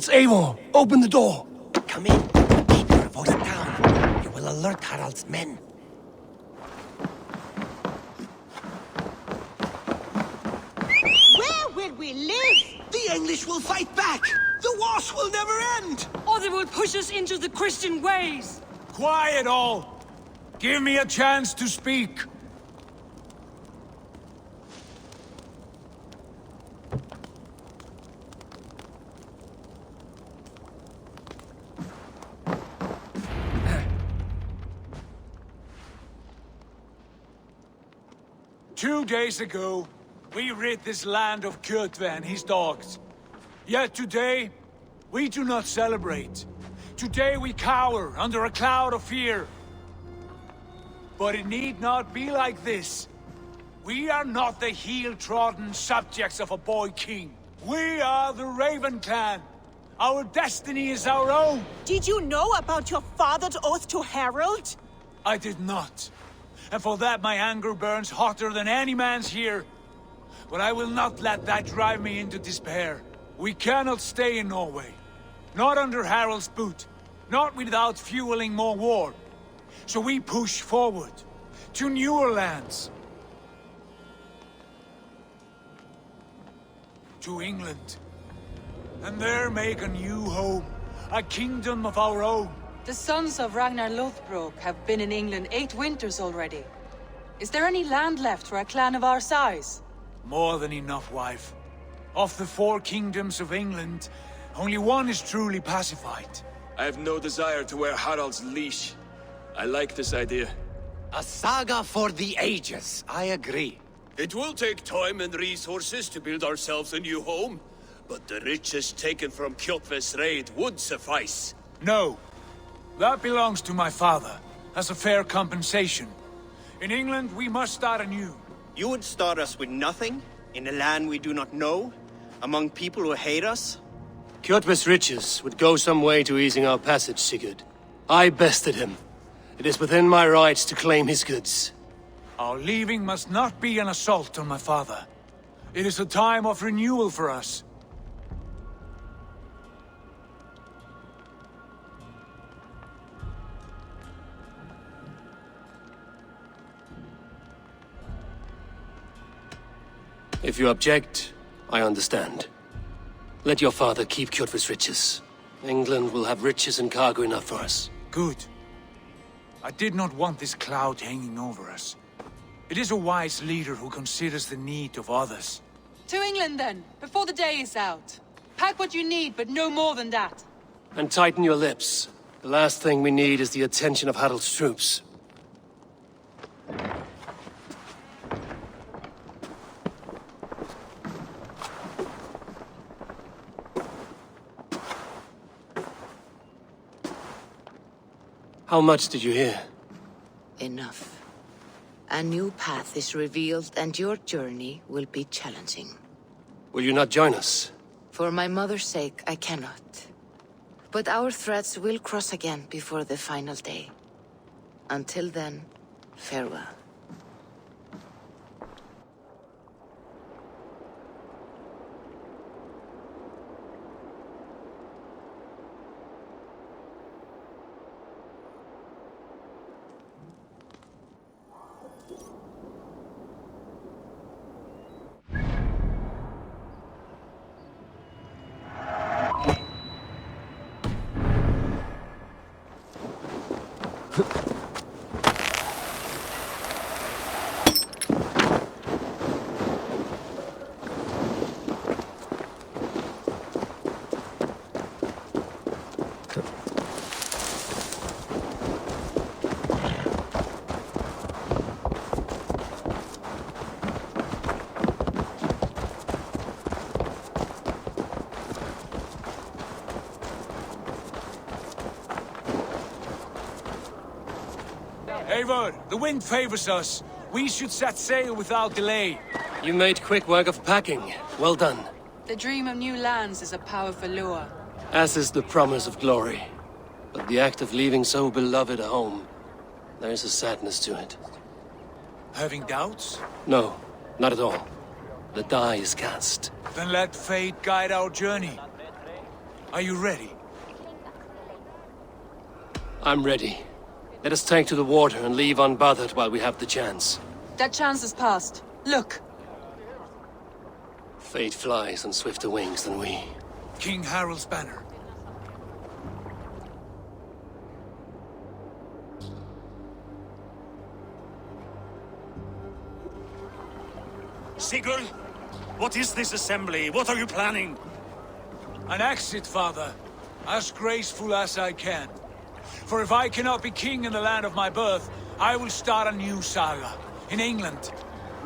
It's Eivor. Open the door. Come in. Keep your voice down. You will alert Harald's men. Where will we live? The English will fight back! The wars will never end! Or they will push us into the Christian ways! Quiet all! Give me a chance to speak! Two days ago, we rid this land of Kjotve and his dogs. Yet today, we do not celebrate. Today we cower under a cloud of fear. But it need not be like this. We are not the heel-trodden subjects of a boy king. We are the Raven clan. Our destiny is our own. Did you know about your father's oath to Harald? I did not. And for that my anger burns hotter than any man's here. But I will not let that drive me into despair. We cannot stay in Norway. Not under Harald's boot. Not without fueling more war. So we push forward. To newer lands. To England. And there make a new home. A kingdom of our own. The sons of Ragnar Lothbrok have been in England 8 winters already. Is there any land left for a clan of our size? More than enough, wife. Of the 4 kingdoms of England, only one is truly pacified. I have no desire to wear Harald's leash. I like this idea. A saga for the ages, I agree. It will take time and resources to build ourselves a new home, but the riches taken from Kjotve's raid would suffice. No. That belongs to my father, as a fair compensation. In England, we must start anew. You would start us with nothing? In a land we do not know? Among people who hate us? Kjotve's riches would go some way to easing our passage, Sigurd. I bested him. It is within my rights to claim his goods. Our leaving must not be an assault on my father. It is a time of renewal for us. If you object, I understand. Let your father keep Kjotve's riches. England will have riches and cargo enough for us. Good. I did not want this cloud hanging over us. It is a wise leader who considers the need of others. To England then, before the day is out. Pack what you need, but no more than that. And tighten your lips. The last thing we need is the attention of Harald's troops. How much did you hear? Enough. A new path is revealed and your journey will be challenging. Will you not join us? For my mother's sake, I cannot. But our threads will cross again before the final day. Until then, farewell. Eivor, the wind favors us. We should set sail without delay. You made quick work of packing. Well done. The dream of new lands is a powerful lure. As is the promise of glory. But the act of leaving so beloved a home, there is a sadness to it. Having doubts? No, not at all. The die is cast. Then let fate guide our journey. Are you ready? I'm ready. Let us take to the water and leave unbothered while we have the chance. That chance has passed. Look! Fate flies on swifter wings than we. King Harald's banner. Sigurd, what is this assembly? What are you planning? An exit, father. As graceful as I can. For if I cannot be king in the land of my birth, I will start a new saga. In England.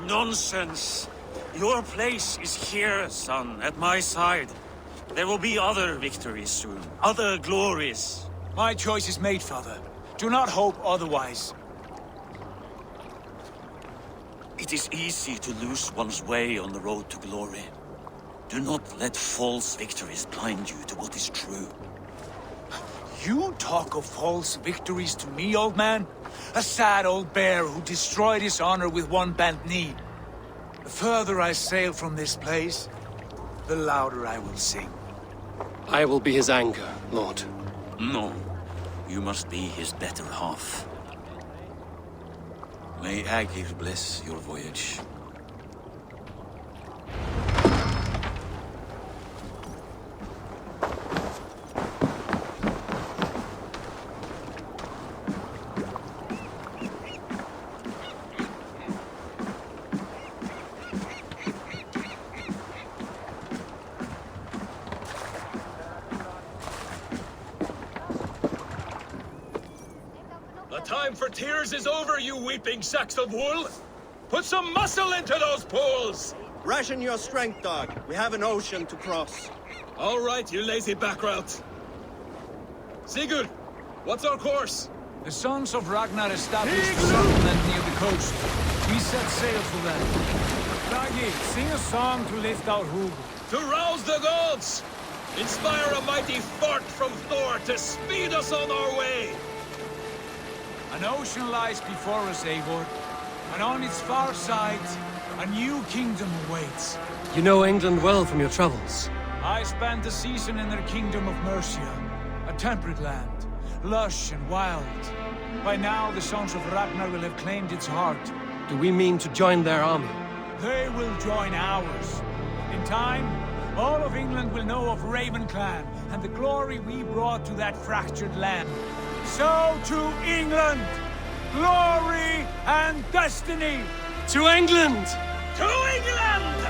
Nonsense. Your place is here, son, at my side. There will be other victories soon. Other glories. My choice is made, father. Do not hope otherwise. It is easy to lose one's way on the road to glory. Do not let false victories blind you to what is true. You talk of false victories to me, old man? A sad old bear who destroyed his honor with one bent knee. The further I sail from this place, the louder I will sing. I will be his anger, Lord. No. You must be his better half. May Agir bless your voyage. The time for tears is over, you weeping sacks of wool! Put some muscle into those pools! Ration your strength, dog. We have an ocean to cross. All right, you lazy backrout. Sigurd, what's our course? The sons of Ragnar established a settlement near the coast. We set sail for them. Ragi, sing a song to lift our Hugh. To rouse the gods! Inspire a mighty fart from Thor to speed us on our way! An ocean lies before us, Eivor, and on its far side, a new kingdom awaits. You know England well from your travels. I spent a season in their kingdom of Mercia, a temperate land, lush and wild. By now, the sons of Ragnar will have claimed its heart. Do we mean to join their army? They will join ours. In time, all of England will know of Raven Clan and the glory we brought to that fractured land. So to England! Glory and destiny! To England! To England!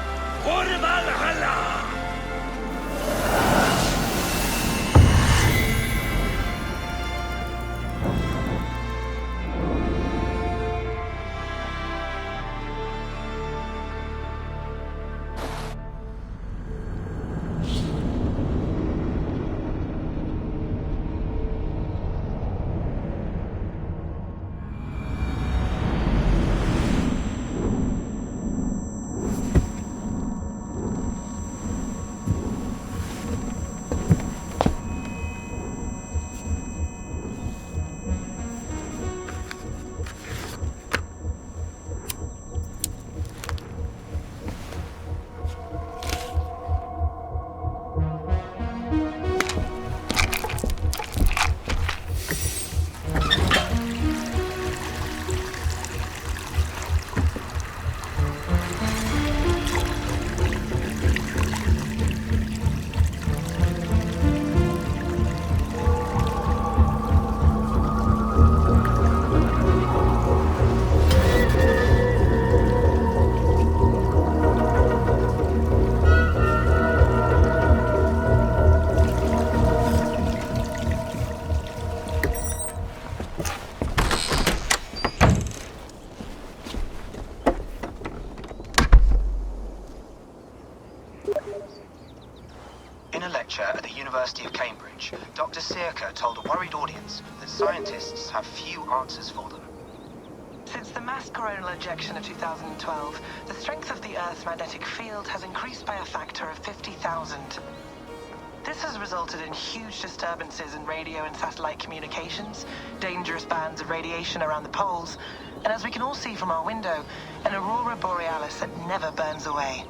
For Valhalla! In a lecture at the University of Cambridge, Dr. Sirka told a worried audience that scientists have few answers for them. Since the mass coronal ejection of 2012, the strength of the Earth's magnetic field has increased by a factor of 50,000. This has resulted in huge disturbances in radio and satellite communications, dangerous bands of radiation around the poles, and as we can all see from our window, an aurora borealis that never burns away.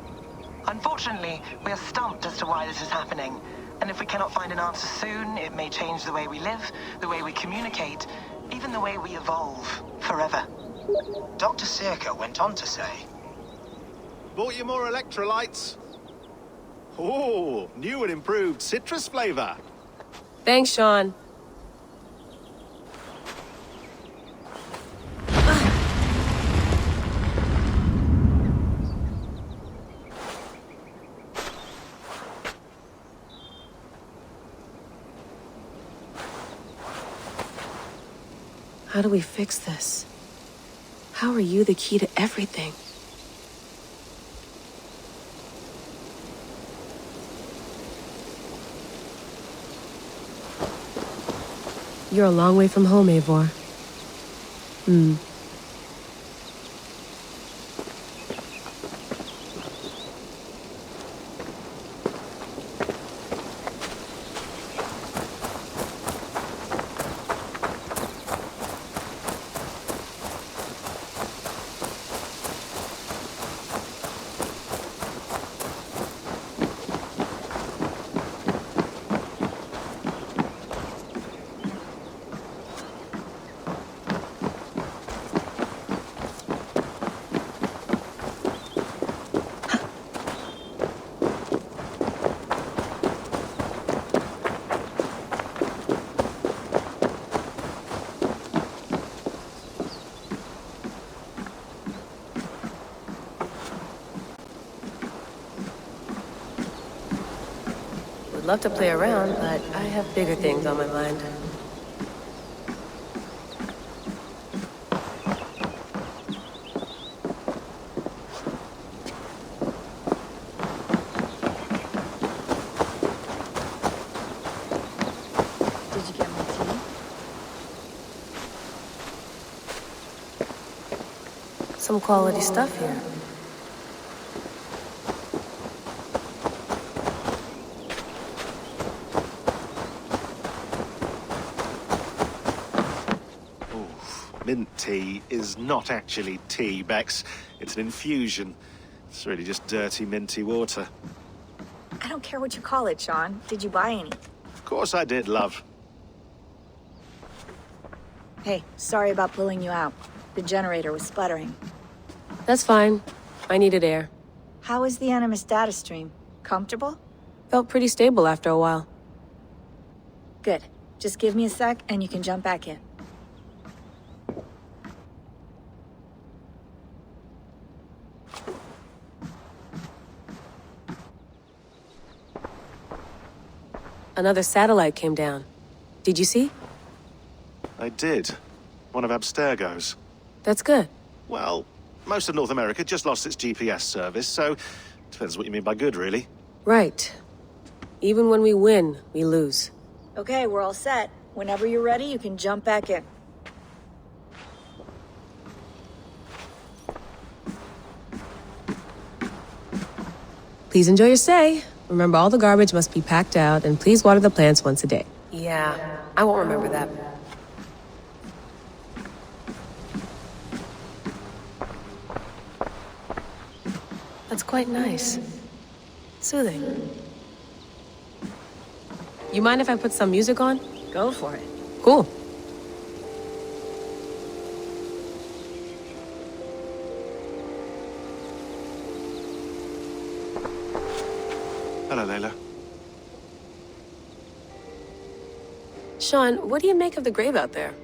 Unfortunately, we are stumped as to why this is happening. And if we cannot find an answer soon, it may change the way we live, the way we communicate, even the way we evolve forever. Dr. Circa went on to say, Bought you more electrolytes? Oh, new and improved citrus flavor. Thanks, Sean. How do we fix this? How are you the key to everything? You're a long way from home, Eivor. Would love to play around, but I have bigger things on my mind. Did you get my tea? Some quality stuff here. Mint tea is not actually tea, Bex. It's an infusion. It's really just dirty, minty water. I don't care what you call it, Sean. Did you buy any? Of course I did, love. Hey, sorry about pulling you out. The generator was sputtering. That's fine. I needed air. How is the Animus data stream? Comfortable? Felt pretty stable after a while. Good. Just give me a sec and you can jump back in. Another satellite came down. Did you see? I did. One of Abstergo's. That's good. Well, most of North America just lost its GPS service, so depends what you mean by good, really. Right. Even when we win, we lose. Okay, we're all set. Whenever you're ready, you can jump back in. Please enjoy your stay. Remember, all the garbage must be packed out, and please water the plants once a day. Yeah, I won't remember that. That's quite nice. Soothing. You mind if I put some music on? Go for it. Cool. Hello, Layla. Sean, what do you make of the grave out there?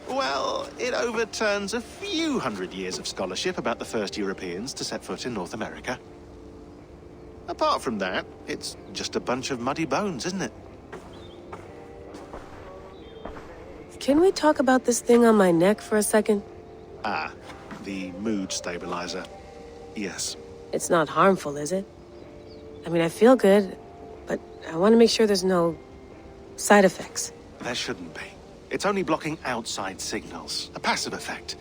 Well, it overturns a few hundred years of scholarship about the first Europeans to set foot in North America. Apart from that, it's just a bunch of muddy bones, isn't it? Can we talk about this thing on my neck for a second? Ah, the mood stabilizer. Yes. It's not harmful, is it? I mean, I feel good, but I want to make sure there's no side effects. There shouldn't be. It's only blocking outside signals, a passive effect.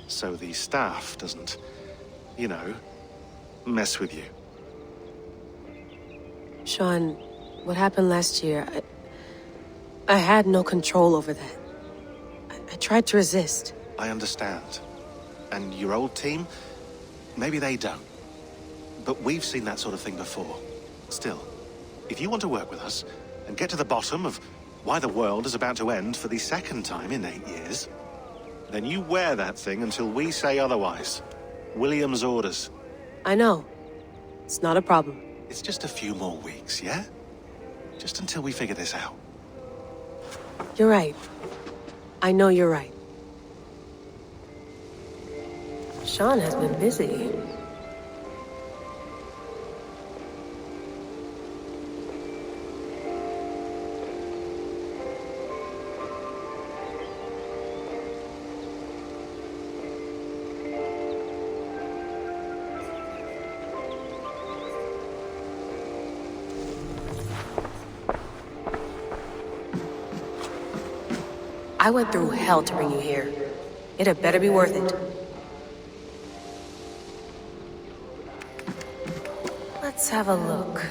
So the staff doesn't, you know, mess with you. Sean, what happened last year, I had no control over that. I tried to resist. I understand. And your old team, maybe they don't. But we've seen that sort of thing before. Still, If you want to work with us and get to the bottom of why the world is about to end for the second time in 8 years, then you wear that thing until we say otherwise. William's orders. I know. It's not a problem. It's just a few more weeks, yeah? Just until we figure this out. You're right. I know you're right. Sean has been busy. I went through hell to bring you here. It had better be worth it. Let's have a look.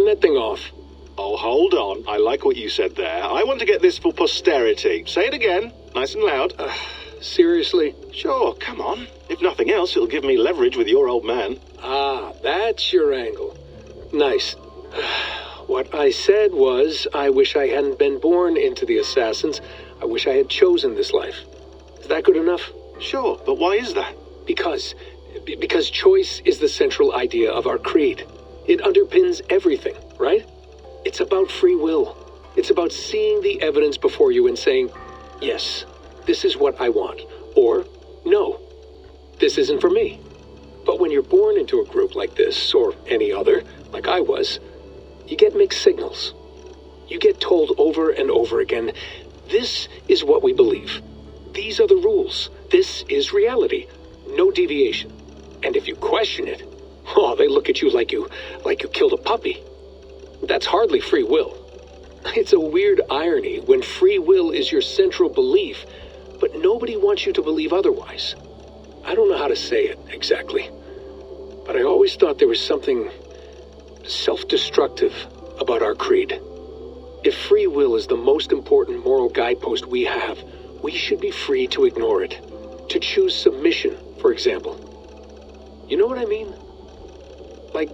turn that thing off. Oh, hold on. I like what you said there. I want to get this for posterity. Say it again, nice and loud. Seriously? Sure, come on. If nothing else, it'll give me leverage with your old man. Ah, that's your angle. Nice. What I said was, I wish I hadn't been born into the Assassins. I wish I had chosen this life. Is that good enough? Sure, but why is that? Because choice is the central idea of our creed. It underpins everything, right? It's about free will. It's about seeing the evidence before you and saying, yes, this is what I want. Or, no, this isn't for me. But when you're born into a group like this, or any other, like I was, you get mixed signals. You get told over and over again, this is what we believe. These are the rules. This is reality. No deviation. And if you question it, oh, they look at you like you killed a puppy. That's hardly free will. It's a weird irony when free will is your central belief, but nobody wants you to believe otherwise. I don't know how to say it exactly, but I always thought there was something self-destructive about our creed. If free will is the most important moral guidepost we have, we should be free to ignore it. To choose submission, for example. You know what I mean? Like,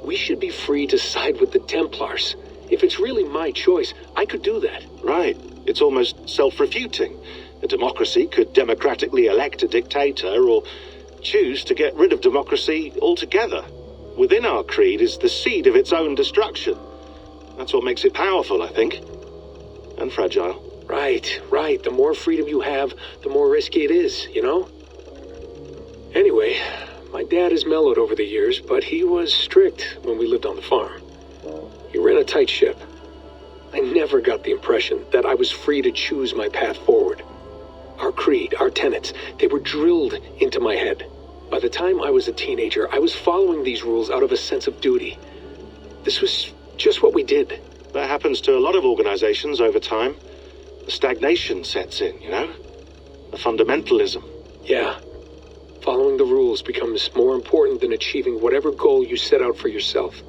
we should be free to side with the Templars. If it's really my choice, I could do that. Right. It's almost self-refuting. A democracy could democratically elect a dictator or choose to get rid of democracy altogether. Within our creed is the seed of its own destruction. That's what makes it powerful, I think. And fragile. Right. The more freedom you have, the more risky it is, you know? Anyway, my dad has mellowed over the years, but he was strict when we lived on the farm. He ran a tight ship. I never got the impression that I was free to choose my path forward. Our creed, our tenets, they were drilled into my head. By the time I was a teenager, I was following these rules out of a sense of duty. This was just what we did. That happens to a lot of organizations over time. The stagnation sets in, you know? The fundamentalism. Yeah. Following the rules becomes more important than achieving whatever goal you set out for yourself.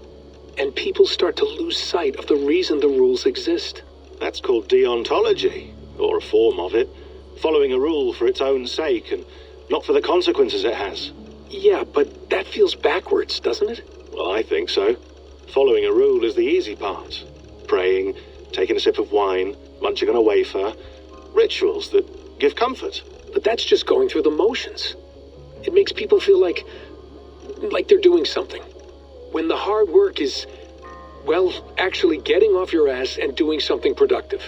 And people start to lose sight of the reason the rules exist. That's called deontology, or a form of it. Following a rule for its own sake, and not for the consequences it has. Yeah, but that feels backwards, doesn't it? Well, I think so. Following a rule is the easy part. Praying, taking a sip of wine, munching on a wafer. Rituals that give comfort. But that's just going through the motions. It makes people feel like they're doing something. When the hard work is, well, actually getting off your ass and doing something productive.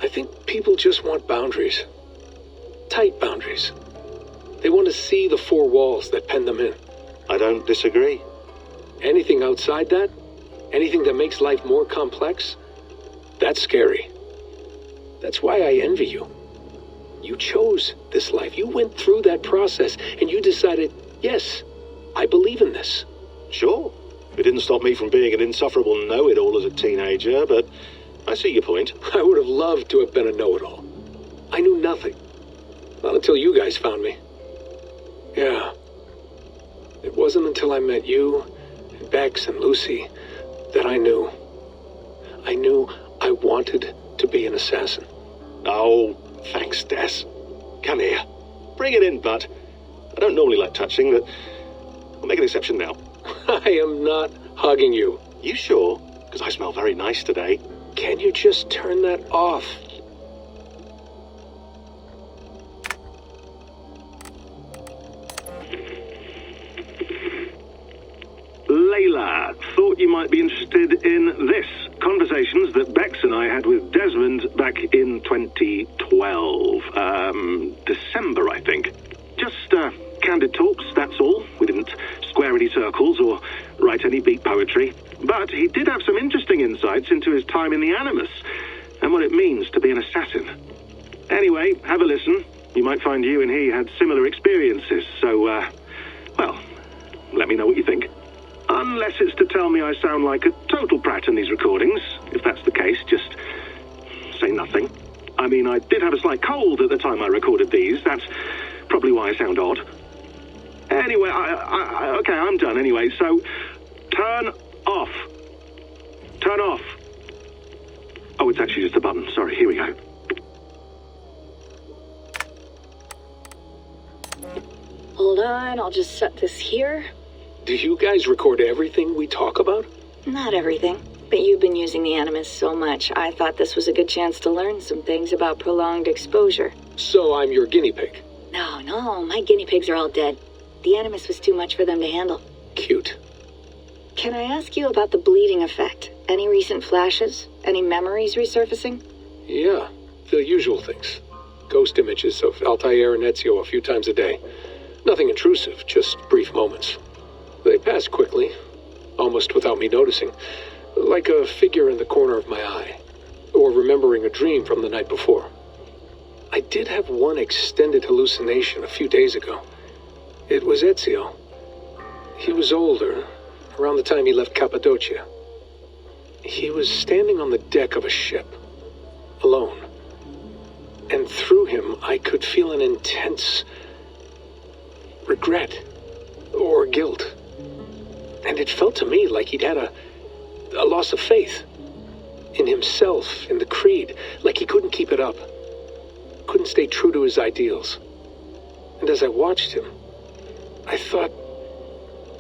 I think people just want boundaries. Tight boundaries. They want to see the four walls that pen them in. I don't disagree. Anything outside that, anything that makes life more complex, that's scary. That's why I envy you. You chose this life. You went through that process and you decided, yes, I believe in this. Sure. It didn't stop me from being an insufferable know-it-all as a teenager, but I see your point. I would have loved to have been a know-it-all. I knew nothing. Not until you guys found me. Yeah. It wasn't until I met you, and Bex and Lucy, that I knew. I knew I wanted to be an assassin. Oh, thanks, Des. Come here. Bring it in, bud. I don't normally like touching, but I'll make an exception now. I am not hugging you. You sure? Because I smell very nice today. Can you just turn that off? Layla, thought you might be interested in this. Conversations that Bex and I had with Desmond back in 2012. December, I think. Just, candid talks, that's all. We didn't square any circles or write any beat poetry. But he did have some interesting insights into his time in the Animus and what it means to be an assassin. Anyway, have a listen. You might find you and he had similar experiences, so, well, let me know what you think. Unless it's to tell me I sound like a total prat in these recordings. If that's the case, just say nothing. I mean, I did have a slight cold at the time I recorded these. That's probably why I sound odd. Anyway, okay, I'm done anyway, so turn Off. Turn off. Oh, it's actually just a button. Sorry, here we go. Hold on, I'll just set this here. Do you guys record everything we talk about? Not everything, but you've been using the Animus so much, I thought this was a good chance to learn some things about prolonged exposure. So I'm your guinea pig. No, my guinea pigs are all dead. The Animus was too much for them to handle. Cute. Can I ask you about the bleeding effect? Any recent flashes? Any memories resurfacing? Yeah, the usual things. Ghost images of Altair and Ezio a few times a day. Nothing intrusive, just brief moments. They pass quickly, almost without me noticing. Like a figure in the corner of my eye. Or remembering a dream from the night before. I did have one extended hallucination a few days ago. It was Ezio. He was older, around the time he left Cappadocia. He was standing on the deck of a ship, alone. And through him, I could feel an intense regret or guilt. And it felt to me like he'd had a loss of faith in himself, in the creed, like he couldn't keep it up, couldn't stay true to his ideals. And as I watched him, I thought,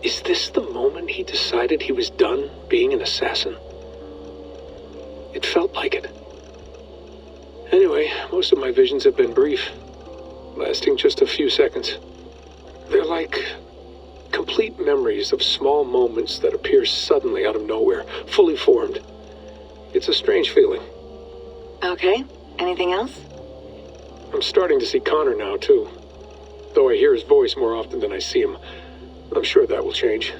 is this the moment he decided he was done being an assassin? It felt like it. Anyway, most of my visions have been brief, lasting just a few seconds. They're like complete memories of small moments that appear suddenly out of nowhere, fully formed. It's a strange feeling. Okay, anything else? I'm starting to see Connor now, too. Though I hear his voice more often than I see him. I'm sure that will change.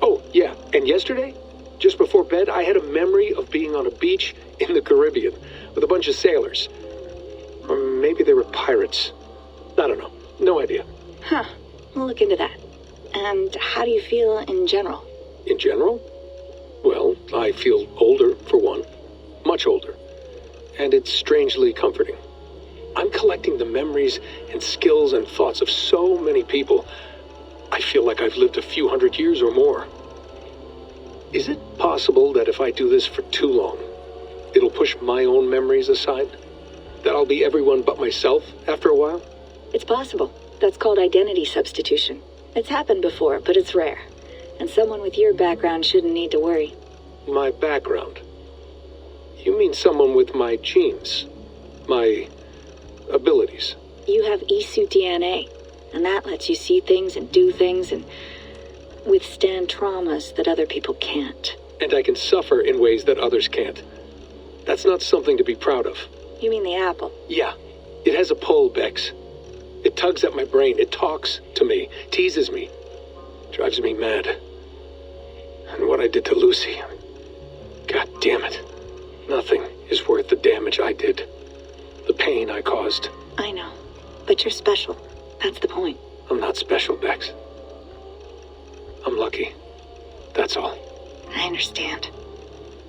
Oh, yeah, and yesterday, just before bed, I had a memory of being on a beach in the Caribbean with a bunch of sailors. Or maybe they were pirates. I don't know. No idea. Huh. We'll look into that. And how do you feel in general? In general? Well, I feel older, for one. Much older. And it's strangely comforting. I'm collecting the memories and skills and thoughts of so many people. I feel like I've lived a few hundred years or more. Is it possible that if I do this for too long, it'll push my own memories aside? That I'll be everyone but myself after a while? It's possible. That's called identity substitution. It's happened before, but it's rare. And someone with your background shouldn't need to worry. My background? You mean someone with my genes? My abilities? You have Isu DNA, and that lets you see things and do things and withstand traumas that other people can't. And I can suffer in ways that others can't. That's not something to be proud of. You mean the apple? Yeah. It has a pull, Bex. It tugs at my brain. It talks to me, teases me, drives me mad. And what I did to Lucy, God damn it. Nothing is worth the damage I did. The pain I caused. I know, but you're special. That's the point. I'm not special, Bex. I'm lucky. That's all. I understand.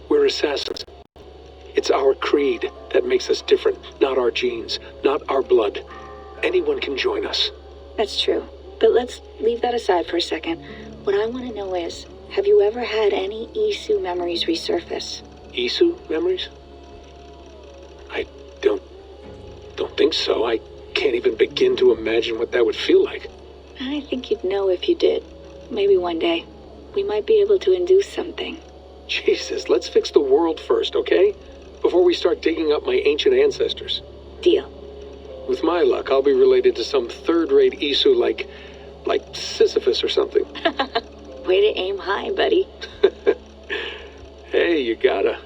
We're assassins. It's our creed that makes us different, not our genes, not our blood. Anyone can join us. That's true. But let's leave that aside for a second. What I want to know is, have you ever had any Isu memories resurface? Isu memories? I don't think so. I can't even begin to imagine what that would feel like. I think you'd know if you did. Maybe one day. We might be able to induce something. Jesus, let's fix the world first, okay? Before we start digging up my ancient ancestors. Deal. With my luck, I'll be related to some third-rate Isu like Sisyphus or something. Way to aim high, buddy. Hey, you gotta.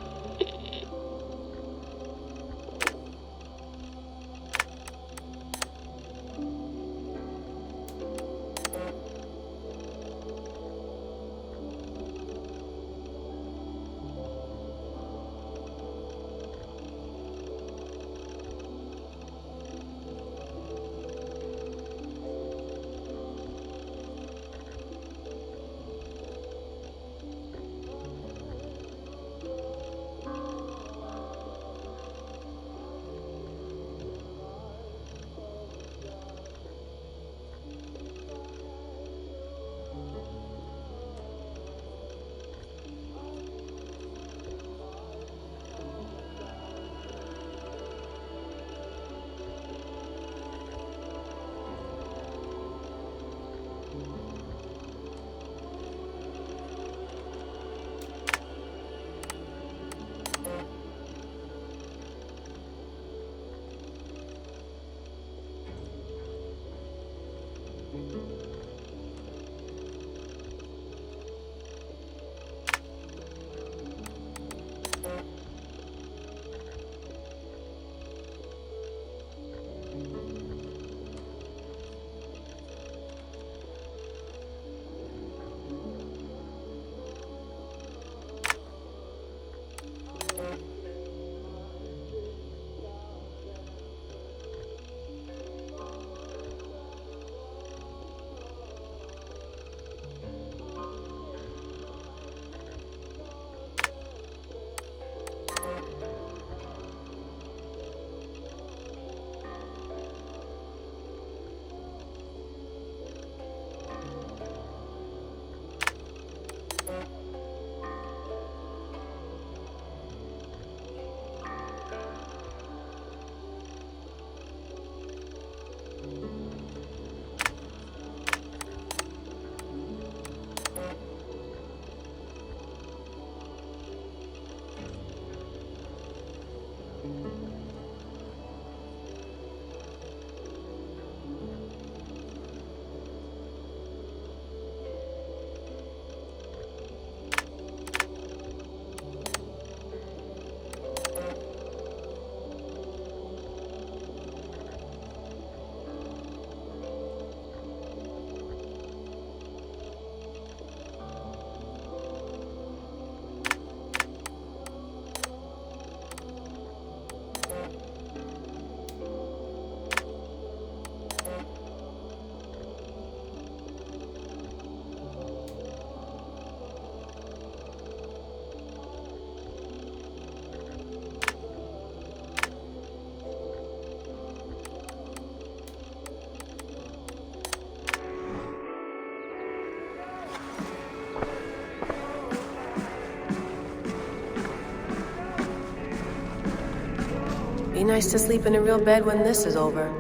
Be nice to sleep in a real bed when this is over.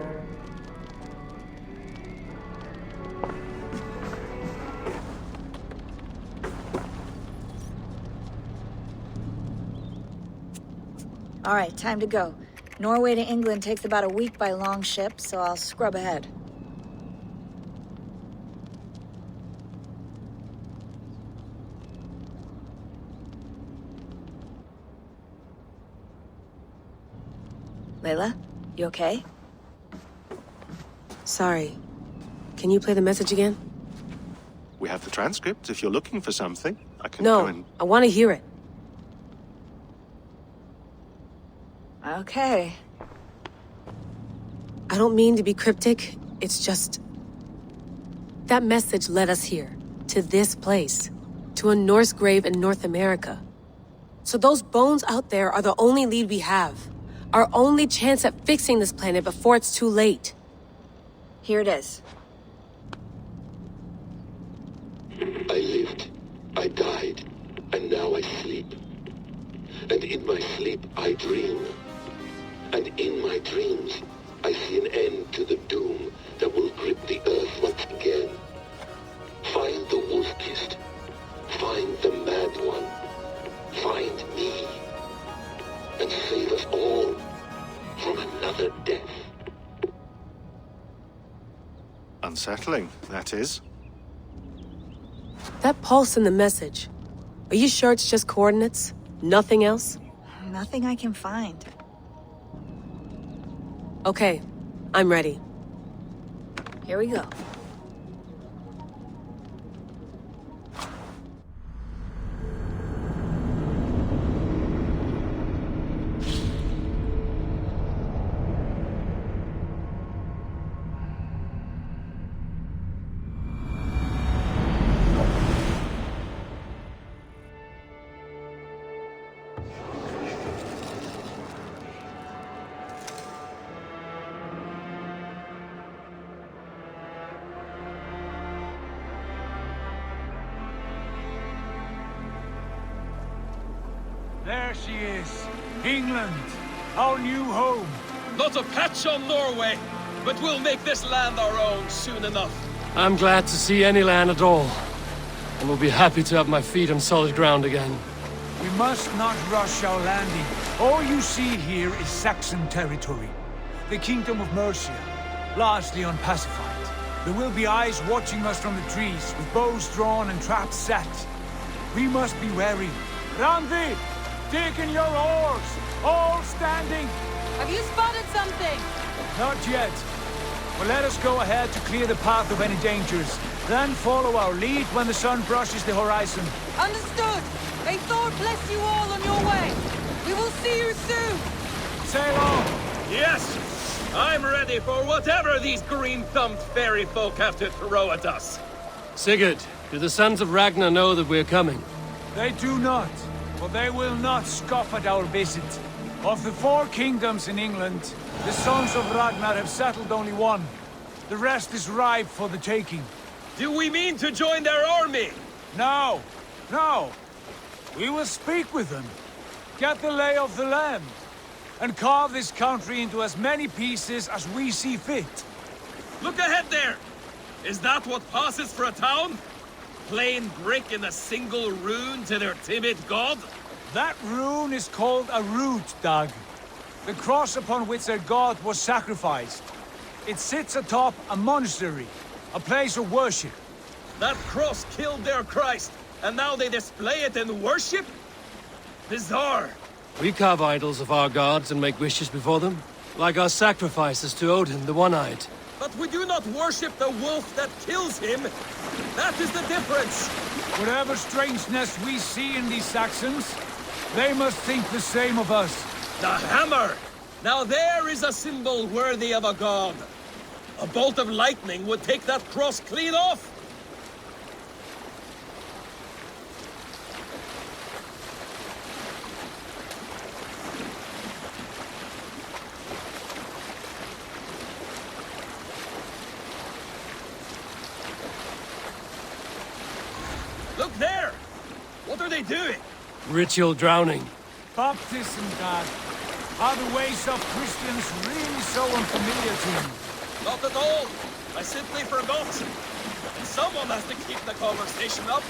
All right, time to go. Norway to England takes about a week by long ship, so I'll scrub ahead. Layla, you okay? Sorry. Can you play the message again? We have the transcript if you're looking for something. I can go No, and... I want to hear it. Okay. I don't mean to be cryptic. It's just... That message led us here. To this place. To a Norse grave in North America. So those bones out there are the only lead we have. Our only chance at fixing this planet before it's too late. Here it is. I lived, I died, and now I sleep. And in my sleep I dream. And in my dreams, I see an end to the doom that will grip the Earth once again. Find the wolf-kissed. Find the mad one. Find me. And save us all from another death. Unsettling, that is. That pulse in the message. Are you sure it's just coordinates? Nothing else? Nothing I can find. Okay, I'm ready. Here we go. There she is. England, our new home. Not a patch on Norway, but we'll make this land our own soon enough. I'm glad to see any land at all, and will be happy to have my feet on solid ground again. We must not rush our landing. All you see here is Saxon territory. The Kingdom of Mercia, largely unpacified. There will be eyes watching us from the trees, with bows drawn and traps set. We must be wary. Randi! Dig in your oars! All standing! Have you spotted something? Not yet. But let us go ahead to clear the path of any dangers. Then follow our lead when the sun brushes the horizon. Understood! May Thor bless you all on your way! We will see you soon! Sail on! Yes! I'm ready for whatever these green-thumbed fairy folk have to throw at us. Sigurd, do the Sons of Ragnar know that we're coming? They do not, but they will not scoff at our visit. Of the 4 kingdoms in England, the Sons of Ragnar have settled only one. The rest is ripe for the taking. Do we mean to join their army? No, no. We will speak with them, get the lay of the land, and carve this country into as many pieces as we see fit. Look ahead there! Is that what passes for a town? Plain brick in a single rune to their timid god? That rune is called a root, Dag. The cross upon which their god was sacrificed. It sits atop a monastery, a place of worship. That cross killed their Christ, and now they display it in worship? Bizarre. We carve idols of our gods and make wishes before them, like our sacrifices to Odin, the One-Eyed. But we do not worship the wolf that kills him. That is the difference. Whatever strangeness we see in these Saxons, they must think the same of us. The hammer! Now there is a symbol worthy of a god. A bolt of lightning would take that cross clean off. Look there! What are they doing? Ritual drowning. Baptism, Dad. Are the ways of Christians really so unfamiliar to you? Not at all. I simply forgot. Someone has to keep the conversation up.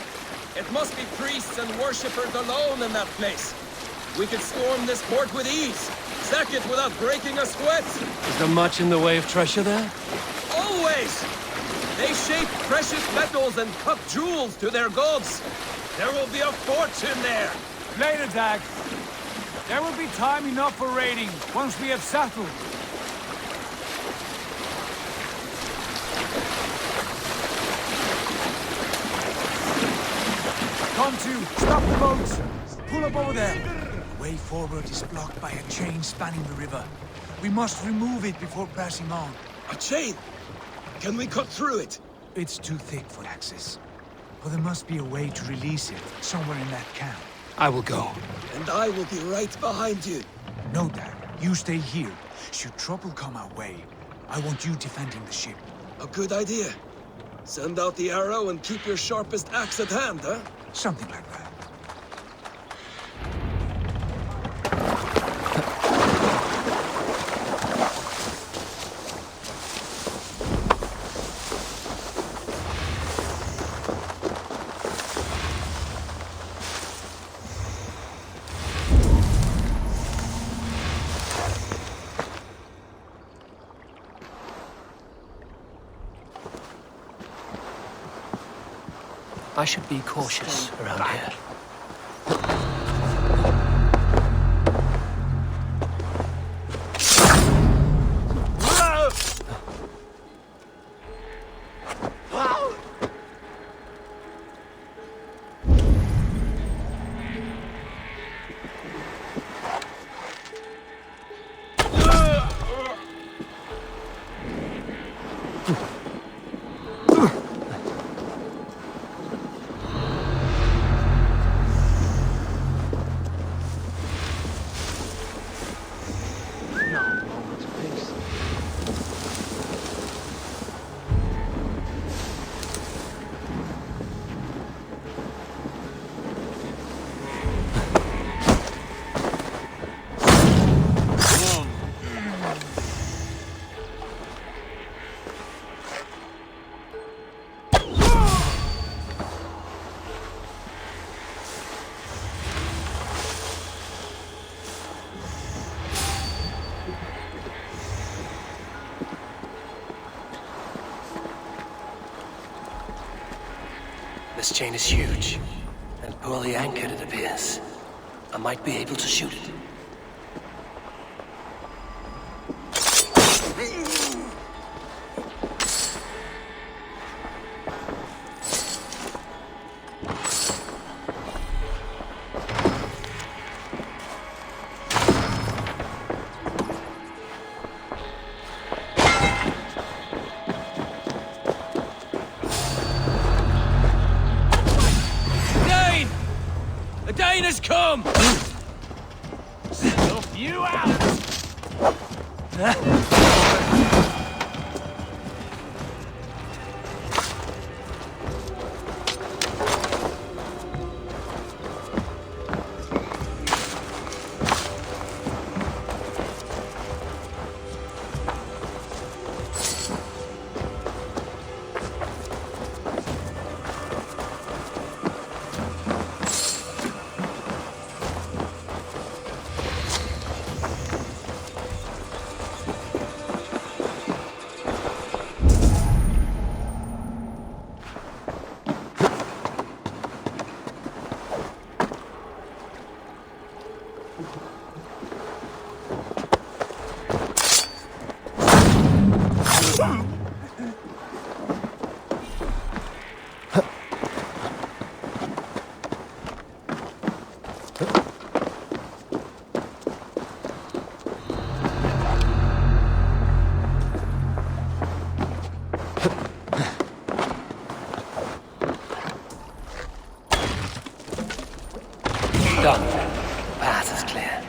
It must be priests and worshippers alone in that place. We could storm this port with ease. Sack it without breaking a sweat. Is there much in the way of treasure there? Always! They shape precious metals and cut jewels to their gods. There will be a fortune there. Later, Dag. There will be time enough for raiding once we have settled. Come to, stop the boats. Pull up over there. The way forward is blocked by a chain spanning the river. We must remove it before passing on. A chain? Can we cut through it? It's too thick for access. But there must be a way to release it somewhere in that camp. I will go. And I will be right behind you. No, Dad. You stay here. Should trouble come our way, I want you defending the ship. A good idea. Send out the arrow and keep your sharpest axe at hand, huh? Something like that. I should be cautious around here. This chain is huge, and poorly anchored, it appears. I might be able to shoot it. Dane has come! Snuff you out! Done. Path is clear.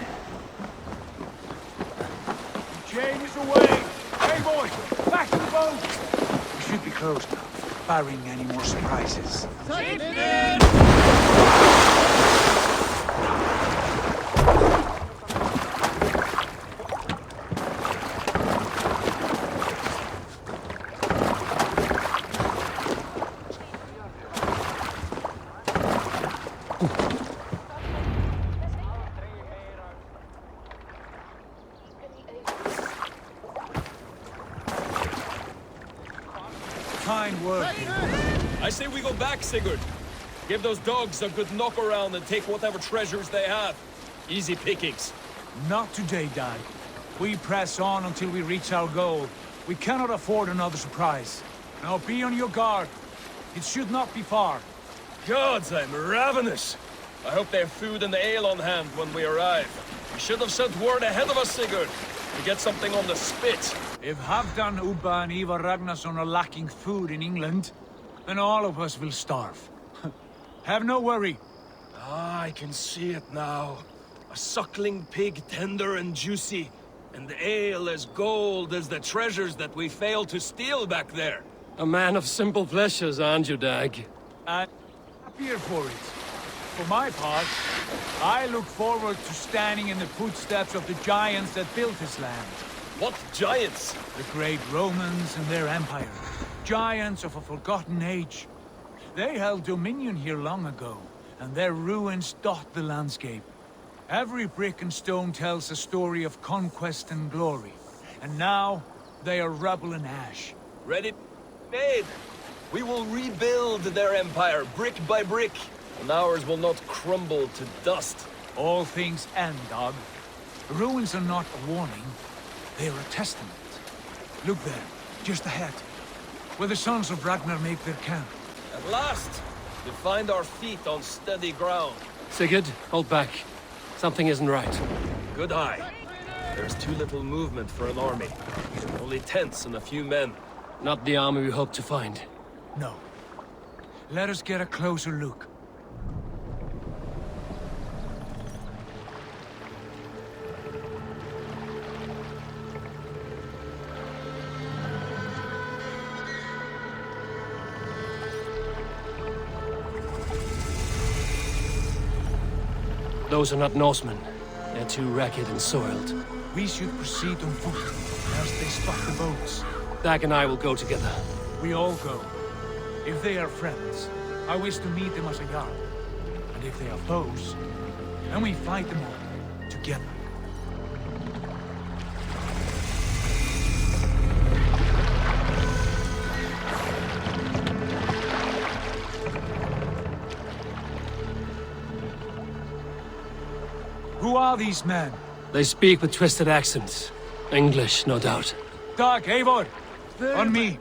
The chain is away! Hey, boys! Back to the boat! We should be close now, barring any more surprises. word. I say we go back, Sigurd. Give those dogs a good knock around and take whatever treasures they have. Easy pickings. Not today, Dag. We press on until we reach our goal. We cannot afford another surprise. Now be on your guard. It should not be far. Gods, I'm ravenous. I hope they have food and ale on hand when we arrive. We should have sent word ahead of us, Sigurd, to get something on the spit. If Halfdan, Ubba and Ivar Ragnarsson are lacking food in England, then all of us will starve. Have no worry. Ah, I can see it now. A suckling pig, tender and juicy, and ale as gold as the treasures that we failed to steal back there. A man of simple pleasures, aren't you, Dag? And happier for it. For my part, I look forward to standing in the footsteps of the giants that built this land. What giants? The great Romans and their empire. Giants of a forgotten age. They held dominion here long ago, and their ruins dot the landscape. Every brick and stone tells a story of conquest and glory. And now, they are rubble and ash. Ready? Made! We will rebuild their empire, brick by brick, and ours will not crumble to dust. All things end, Dog. The ruins are not a warning, they are a testament. Look there, just ahead, where the sons of Ragnar make their camp. At last, we find our feet on steady ground. Sigurd, hold back. Something isn't right. Good eye. There's too little movement for an army. Only tents and a few men. Not the army we hoped to find. No. Let us get a closer look. Those are not Norsemen. They're too ragged and soiled. We should proceed on foot, else they spot the boats. Dag and I will go together. We all go. If they are friends, I wish to meet them as a Jarl. And if they are foes, then we fight them all, together. Who are these men? They speak with twisted accents. English, no doubt. Dag, Eivor! On me!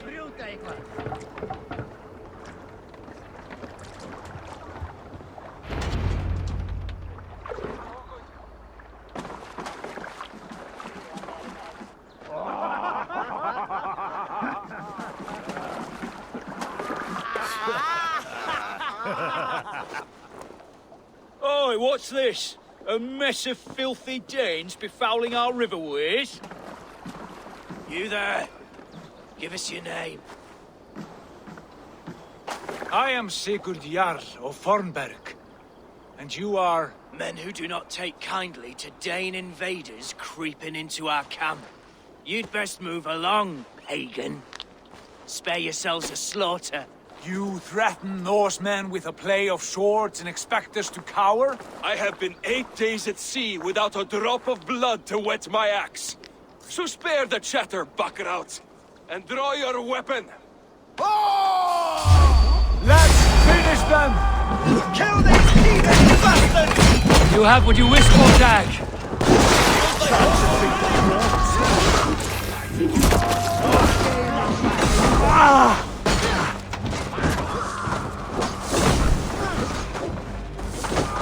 Oi, what's this? A mess of filthy Danes befouling our riverways? You there. Give us your name. I am Sigurd Jarl of Fornberg. And you are... Men who do not take kindly to Dane invaders creeping into our camp. You'd best move along, pagan. Spare yourselves a slaughter. You threaten Norsemen with a play of swords and expect us to cower? I have been 8 days at sea without a drop of blood to wet my axe. So spare the chatter, buckerouts, and draw your weapon. Let's finish them! Kill these heathen bastards! You have what you wish for, Dag.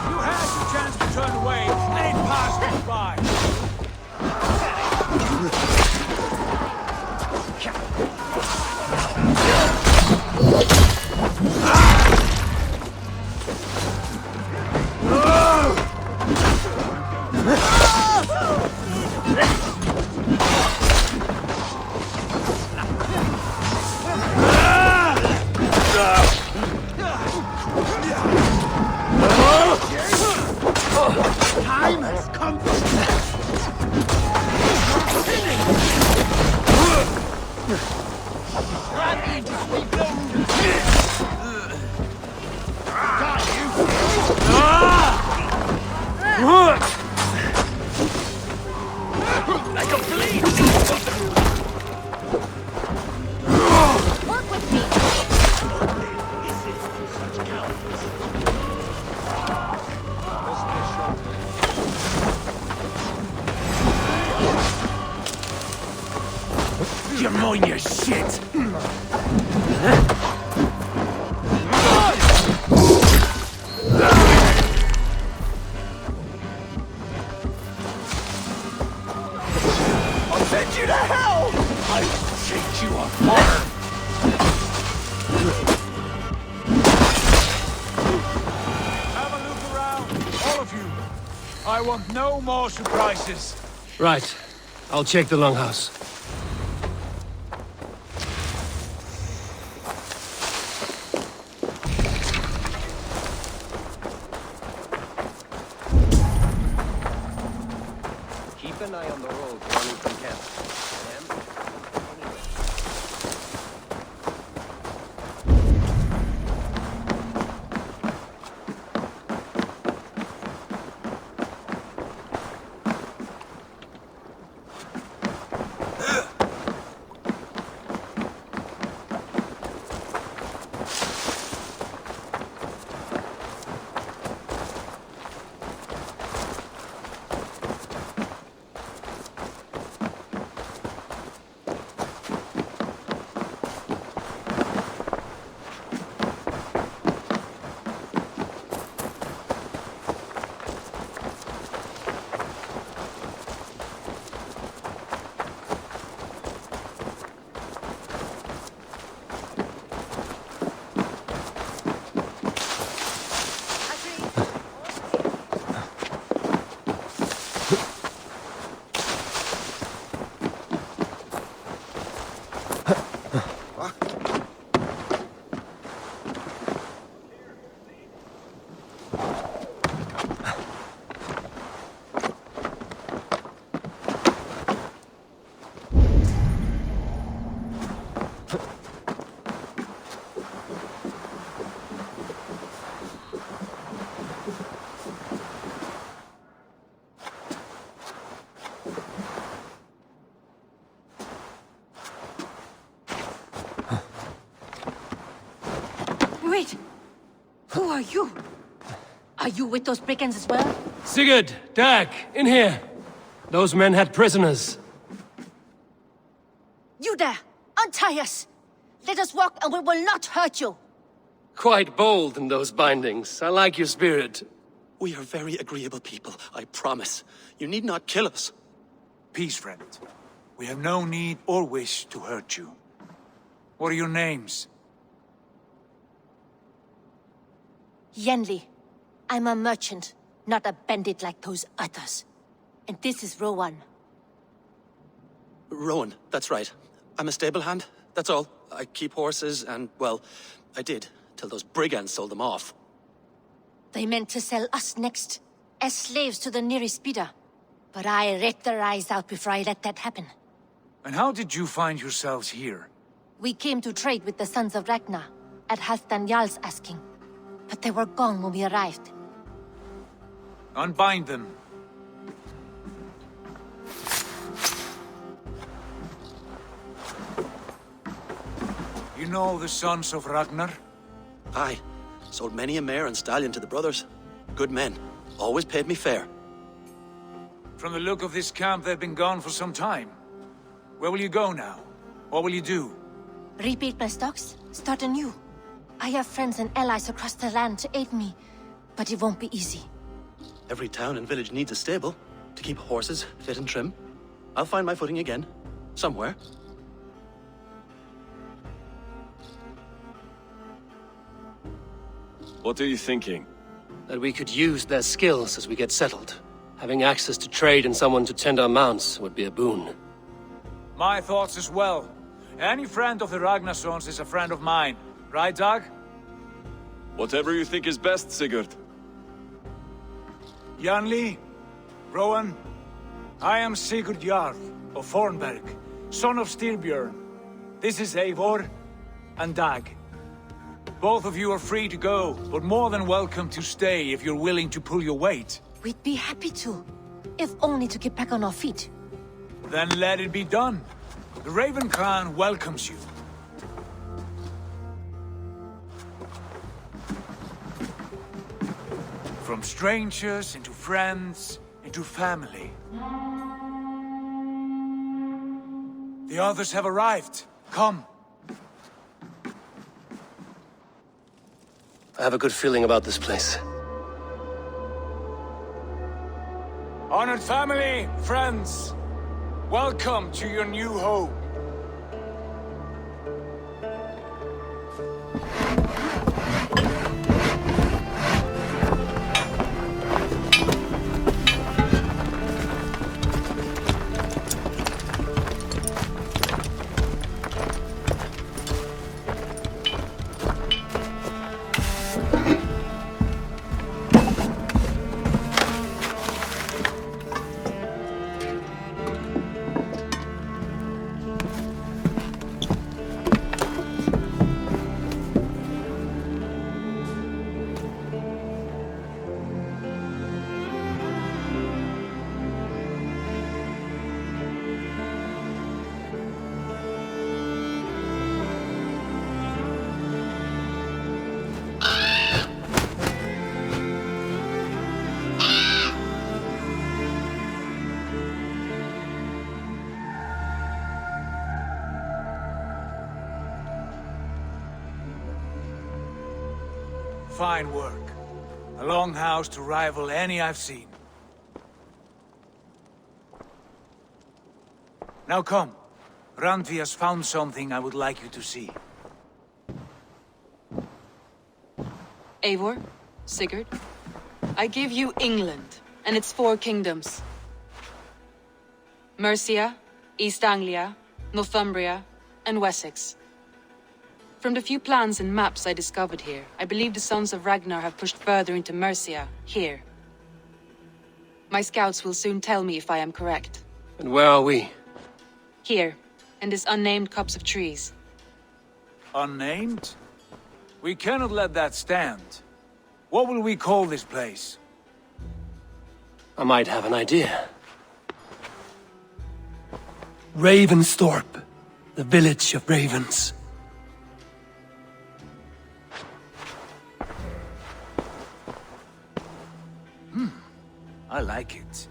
You had the chance to turn away, and it passed you by. Time has come for I can bleed! Work with me! Shame on your shit! I'll send you to hell! I will take you apart! Have a look around, all of you. I want no more surprises. Right. I'll check the longhouse. Keep an eye on the road running from camp. Wait! Who are you? Are you with those brigands as well? Sigurd, Dag, in here. Those men had prisoners. You there! Untie us! Let us walk and we will not hurt you! Quite bold in those bindings. I like your spirit. We are very agreeable people, I promise. You need not kill us. Peace, friend. We have no need or wish to hurt you. What are your names? Yenli. I'm a merchant, not a bandit like those others. And this is Rowan. Rowan, that's right. I'm a stable hand, that's all. I keep horses and, well, I did, till those brigands sold them off. They meant to sell us next, as slaves to the nearest bidder. But I raked their eyes out before I let that happen. And how did you find yourselves here? We came to trade with the Sons of Ragnar, at Halfdan Jarl's asking. But they were gone when we arrived. Unbind them. You know the Sons of Ragnar? Aye. Sold many a mare and stallion to the brothers. Good men. Always paid me fair. From the look of this camp, they've been gone for some time. Where will you go now? What will you do? Rebuild my stocks, start anew. I have friends and allies across the land to aid me, but it won't be easy. Every town and village needs a stable to keep horses fit and trim. I'll find my footing again. Somewhere. What are you thinking? That we could use their skills as we get settled. Having access to trade and someone to tend our mounts would be a boon. My thoughts as well. Any friend of the Ragnarsons is a friend of mine. Right, Dag? Whatever you think is best, Sigurd. Janli, Rowan, I am Sigurd Jarl of Fornberg, son of Styrbjörn. This is Eivor and Dag. Both of you are free to go, but more than welcome to stay if you're willing to pull your weight. We'd be happy to, if only to get back on our feet. Then let it be done. The Raven Clan welcomes you. From strangers into friends, into family. The others have arrived. Come. I have a good feeling about this place. Honored family, friends, welcome to your new home. Fine work. A longhouse to rival any I've seen. Now come. Randvi has found something I would like you to see. Eivor, Sigurd, I give you England and its 4 kingdoms. Mercia, East Anglia, Northumbria, and Wessex. From the few plans and maps I discovered here, I believe the Sons of Ragnar have pushed further into Mercia, here. My scouts will soon tell me if I am correct. And where are we? Here, in this unnamed copse of trees. Unnamed? We cannot let that stand. What will we call this place? I might have an idea. Ravensthorpe, the village of ravens. I like it.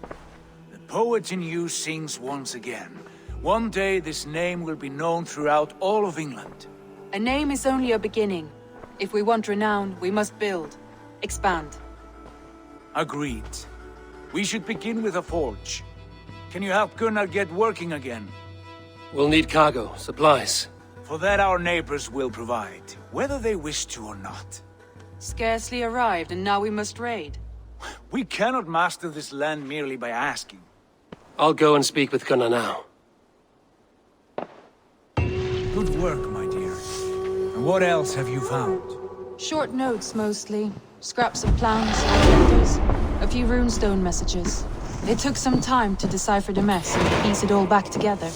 The poet in you sings once again. One day this name will be known throughout all of England. A name is only a beginning. If we want renown, we must build, expand. Agreed. We should begin with a forge. Can you help Gunnar get working again? We'll need cargo, supplies. For that our neighbors will provide, whether they wish to or not. Scarcely arrived, and now we must raid. We cannot master this land merely by asking. I'll go and speak with Gunnar now. Good work, my dear. And what else have you found? Short notes, mostly. Scraps of plans, letters, a few runestone messages. It took some time to decipher the mess and piece it all back together.